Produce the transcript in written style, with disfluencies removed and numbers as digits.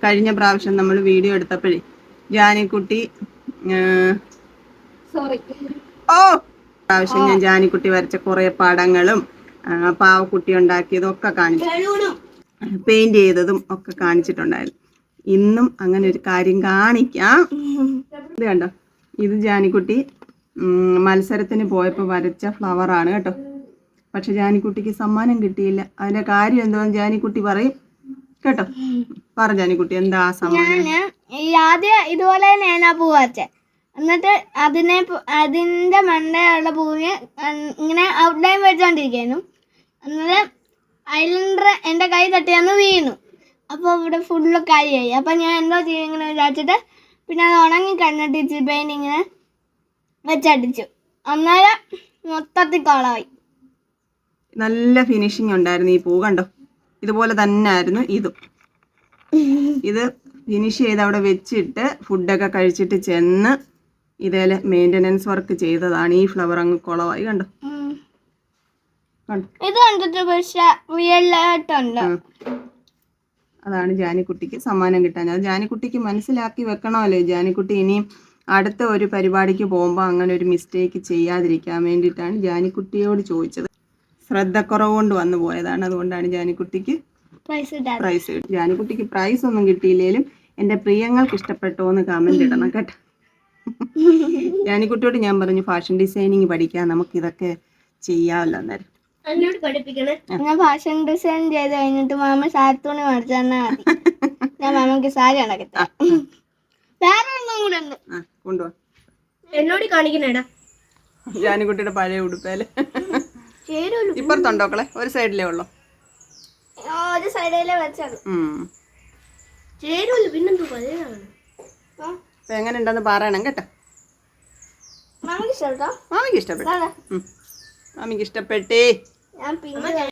കഴിഞ്ഞ പ്രാവശ്യം നമ്മൾ വീഡിയോ എടുത്തപ്പോഴേ ജാനിക്കുട്ടി പ്രാവശ്യം ഞാൻ ജാനിക്കുട്ടി വരച്ച കുറെ പടങ്ങളും പാവക്കുട്ടി ഉണ്ടാക്കിയതും ഒക്കെ കാണിച്ചു, പെയിന്റ് ചെയ്തതും ഒക്കെ കാണിച്ചിട്ടുണ്ടായിരുന്നു. ഇന്നും അങ്ങനെ ഒരു കാര്യം കാണിക്കാം. ഇത് കണ്ടോ, ഇത് ജാനിക്കുട്ടി മത്സരത്തിന് പോയപ്പോൾ വരച്ച ഫ്ലവറാണ് കേട്ടോ. പക്ഷെ ജാനിക്കുട്ടിക്ക് സമ്മാനം കിട്ടിയില്ല. അതിന്റെ കാര്യം എന്താണെന്ന് ജാനിക്കുട്ടി പറയും കേട്ടോ. പറ ജാനിക്കുട്ടി, എന്താ സമ്മാനം? ആദ്യം ഇതുപോലെ നേനാപ്പൂ വരച്ചേ, എന്നിട്ട് അതിന്റെ മണ്ടയുള്ള പൂവിന് ഇങ്ങനെ ഔട്ട്ലൈൻ വെച്ചോണ്ടിരിക്കുന്നു. അന്നേരം ഐലൻഡർ എൻ്റെ കൈ തട്ടിയാന്ന് വീണു. അപ്പോൾ ഇവിടെ ഫുള്ള് കരിയായി. അപ്പം ഞാൻ എന്തോ ചെയ്യും ഇങ്ങനെ വിചാരിച്ചിട്ട് പിന്നെ അത് ഉണങ്ങി കഴിഞ്ഞിട്ട് ഇച്ചിരി പെയിന്റ് ഇങ്ങനെ വെച്ചടിച്ചു. അന്നേരം മൊത്തത്തിൽ കളായി. നല്ല ഫിനിഷിങ് ഉണ്ടായിരുന്നു ഈ പൂ കണ്ടോ. ഇതുപോലെ തന്നെ ആയിരുന്നു ഇതും. ഇത് ഫിനിഷ് ചെയ്ത് അവിടെ വെച്ചിട്ട് ഫുഡൊക്കെ കഴിച്ചിട്ട് ചെന്ന് ഇതേലെ മെയിൻ്റനൻസ് വർക്ക് ചെയ്തതാണ്. ഈ ഫ്ലവർ അങ്ങ് കുളമായി കണ്ടോ. ഇത് കണ്ടിട്ട് പക്ഷേ റിയൽ ആയിട്ടുണ്ട്. അതാണ് ജാനിക്കുട്ടിക്ക് സമ്മാനം കിട്ടാൻ. അത് ജാനിക്കുട്ടിക്ക് മനസ്സിലാക്കി വെക്കണമല്ലോ. ജാനിക്കുട്ടി ഇനിയും അടുത്ത ഒരു പരിപാടിക്ക് പോകുമ്പോൾ അങ്ങനെ ഒരു മിസ്റ്റേക്ക് ചെയ്യാതിരിക്കാൻ വേണ്ടിയിട്ടാണ് ജാനിക്കുട്ടിയോട് ചോദിച്ചത്. ശ്രദ്ധക്കുറവ് കൊണ്ട് വന്നു പോയതാണ്. അതുകൊണ്ടാണ് ജാനിക്കുട്ടിക്ക് പ്രൈസ്. ജാനിക്കുട്ടിക്ക് പ്രൈസ് ഒന്നും കിട്ടിയില്ലെങ്കിലും എൻ്റെ പ്രിയങ്ങൾക്ക് ഇഷ്ടപ്പെട്ടോ എന്ന് കമന്റ് ഇടണം കേട്ടോ. ജാനിക്കുട്ടിയോട് ഞാൻ പറഞ്ഞു ഫാഷൻ ഡിസൈനിങ് പഠിക്കാൻ, നമുക്ക് ഇതൊക്കെ ചെയ്യാമല്ലോ. അന്നേരം ഞാൻ ഫാഷൻ ഡിസൈൻ ചെയ്ത് കഴിഞ്ഞിട്ട് മാമ സാരി തുണി മേടിച്ചു തന്നാ മതി. ഞാൻ മാമക്ക് സാരി ഉണ്ടാക്കട്ടെ. വേറെ ഒന്നും കൂടെ ഉണ്ട്, കൊണ്ടുപോവാ. എന്നോട് കാണിക്കണേടാ ജാനിക്കുട്ടിയുടെ പഴയ ഉടുപ്പേല്. ഇപ്പുറത്തുണ്ടോക്കളെ? ഒരു സൈഡിലേ ഉള്ളോ? ഒരു സൈഡിലേ വെച്ചത്. അപ്പൊ എങ്ങനെ ഉണ്ടെന്ന് പറയണം കേട്ടോ. മാമിക്ക് ഇഷ്ടപ്പെട്ടോ? മാമിക്ക് ഇഷ്ടപ്പെട്ടു. മാമിക്ക് ഇഷ്ടപ്പെട്ടേ.